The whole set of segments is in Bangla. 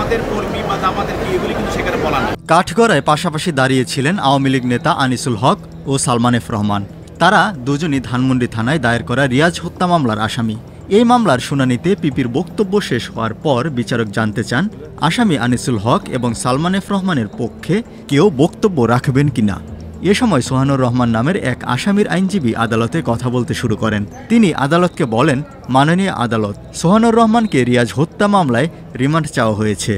জামাতের কর্মী বা জামাতের কি এগুলি কিন্তু সেখানে বলা না। কাঠগড়ায় পাশাপাশি দাঁড়িয়েছিলেন আওয়ামী লীগ নেতা আনিসুল হক ও সালমান এফ রহমান। তারা দুজনই ধানমন্ডি থানায় দায়ের করা রিয়াজ হত্যা মামলার আসামি। এই মামলার শুনানিতে পিপির বক্তব্য শেষ হওয়ার পর বিচারক জানতে চান আসামি আনিসুল হক এবং সালমান এফ রহমানের পক্ষে কেউ বক্তব্য রাখবেন কিনা। এ সময় সোহানুর রহমান নামের এক আসামির আইনজীবী আদালতে কথা বলতে শুরু করেন। তিনি আদালতকে বলেন, মাননীয় আদালত, সোহানুর রহমানকে রিয়াজ হত্যা মামলায় রিমান্ড চাওয়া হয়েছে।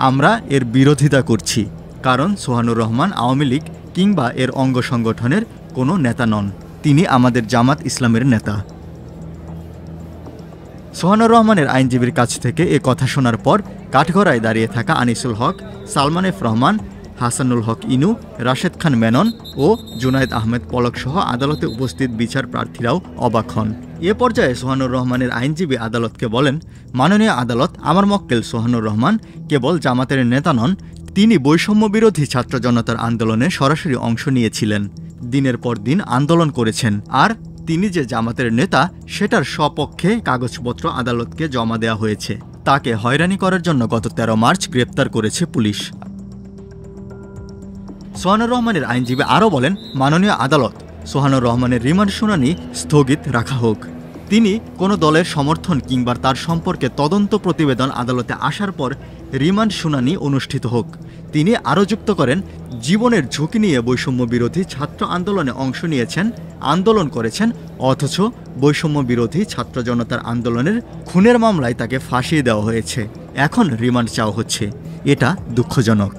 আমরা এর বিরোধিতা করছি, কারণ সোহানুর রহমান আওয়ামী লীগ কিংবা এর অঙ্গ সংগঠনের কোনো নেতা নন। তিনি আমাদের জামাত ইসলামের নেতা। সোহানুর রহমানের আইনজীবীর কাছ থেকে এ কথা শোনার পর কাঠগড়ায় দাঁড়িয়ে থাকা আনিসুল হক, সালমান এফ রহমান, হাসানুল হক ইনু, রাশেদ খান মেনন ও জুনায়েদ আহমেদ পলক সহ আদালতে উপস্থিত বিচার প্রার্থীরাও অবাক হন। এ পর্যায়ে সোহানুর রহমানের আইনজীবী আদালতকে বলেন, মাননীয় আদালত, আমার মক্কেল সোহানুর রহমান কেবল জামাতের নেতা নন, তিনি বৈষম্য বিরোধী ছাত্র জনতার আন্দোলনে সরাসরি অংশ নিয়েছিলেন, দিনের পর দিন আন্দোলন করেছেন। আর তিনি যে জামাতের নেতা সেটার সপক্ষে কাগজপত্র আদালতকে জমা দেওয়া হয়েছে। তাকে হয়রানি করার জন্য গত 13 মার্চ গ্রেপ্তার করেছে পুলিশ। সোহানুর রহমানের আইনজীবী আরও বলেন, মাননীয় আদালত, সোহানুর রহমানের রিমান্ড শুনানি স্থগিত রাখা হোক। তিনি কোনো দলের সমর্থন কিংবা তার সম্পর্কে তদন্ত প্রতিবেদন আদালতে আসার পর রিমান্ড শুনানি অনুষ্ঠিত হোক। তিনি আরও যুক্ত করেন, জীবনের ঝুঁকি নিয়ে বৈষম্য বিরোধী ছাত্র আন্দোলনে অংশ নিয়েছেন, আন্দোলন করেছেন, অথচ বৈষম্য বিরোধী ছাত্র জনতার আন্দোলনের খুনের মামলায় তাকে ফাঁসিয়ে দেওয়া হয়েছে। এখন রিমান্ড চাওয়া হচ্ছে। এটা দুঃখজনক।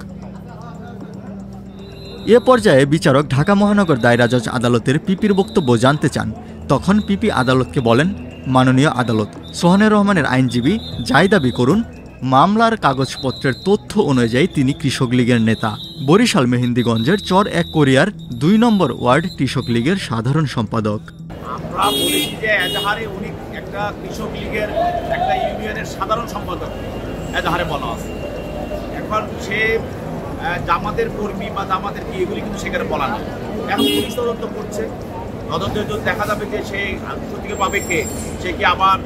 এ পর্যায়ে বিচারক ঢাকা মহানগর দায়রা জজ আদালতের পিপির বক্তব্য জানতে চান। তখন পিপি আদালতকে বলেন, মাননীয় আদালত, সোহানুর রহমানের আইনজীবী যাই দাবি করুন, মামলার কাগজপত্রের তথ্য অনুযায়ী তিনি কৃষক লীগের নেতা, বরিশাল মেহেন্দিগঞ্জের চর 1 কোরিয়ার 2 নম্বর ওয়ার্ড কৃষক লীগের সাধারণ সম্পাদক। আমরা বলি যে এজাহারে উনি একটা কৃষক লীগের একটা ইউনিয়নের সাধারণ সম্পাদক এজাহারে বলা আছে। এখন সে জামাতের কর্মী বা জামাতের কি এগুলি কিন্তু সেখানে বলা না। এখন পুলিশ তদন্ত করছে, তদন্তে যদি দেখা যাবে যে সে সত্যিকে পাবে কে, সে কি আবার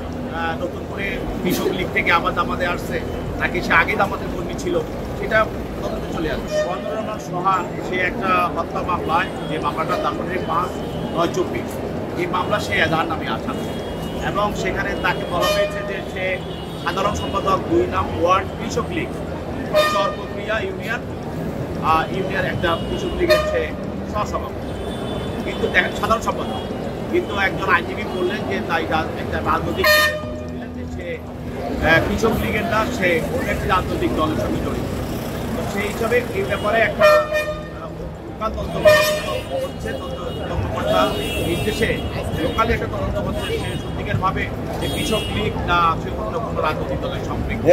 নতুন করে কৃষক লীগ থেকে আবার জামাতে আসছে নাকি সে আগে জামাতের কর্মী ছিল, সেটা তদন্তে চলে আসবে। সোহানুর রহমান সোহান সে একটা হত্যা মামলায়, যে মামলাটা তারপরে 5/9/24 এই মামলা সে এজাহার নামে আসামি এবং সেখানে তাকে বলা হয়েছে যে সে সাধারণ সম্পাদক 2 নং ওয়ার্ড কৃষক লীগ চর প্রক্রিয়া ইউনিয়ন একটা কৃষক লীগের সে সহসভাপতি, কিন্তু দেখেন সাধারণ সম্পাদক। কিন্তু একজন আইনজীবী বললেন যে তাই একটা রাজনৈতিক দিলেন যে সে কৃষক লীগের না, সে অন্য একটি রাজনৈতিক দলের সঙ্গে জড়িত। তো সেই হিসাবে এই ব্যাপারে একটা লোকাল তদন্ত হচ্ছে, কর্মকর্তা নির্দেশে লোকালি একটা তদন্ত হচ্ছে সে সত্যিকার ভাবে যে কৃষক লীগ না সে অন্য কোনো রাজনৈতিক দলের সম্পৃক্ত।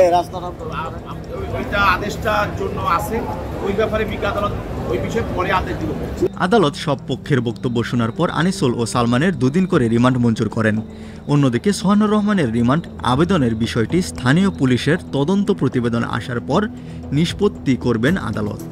ওইটা আদেশটার জন্য আছে, ওই ব্যাপারে বিজ্ঞ আদালত ওই বিষয়ে পরে আদেশ দিল। আদালত সব পক্ষের বক্তব্য শোনার পর আনিসুল ও সালমানের 2 দিন করে রিমান্ড মঞ্জুর করেন। অন্যদিকে সোহানুর রহমানের রিমান্ড আবেদনের বিষয়টি স্থানীয় পুলিশের তদন্ত প্রতিবেদন আসার পর নিষ্পত্তি করবেন আদালত।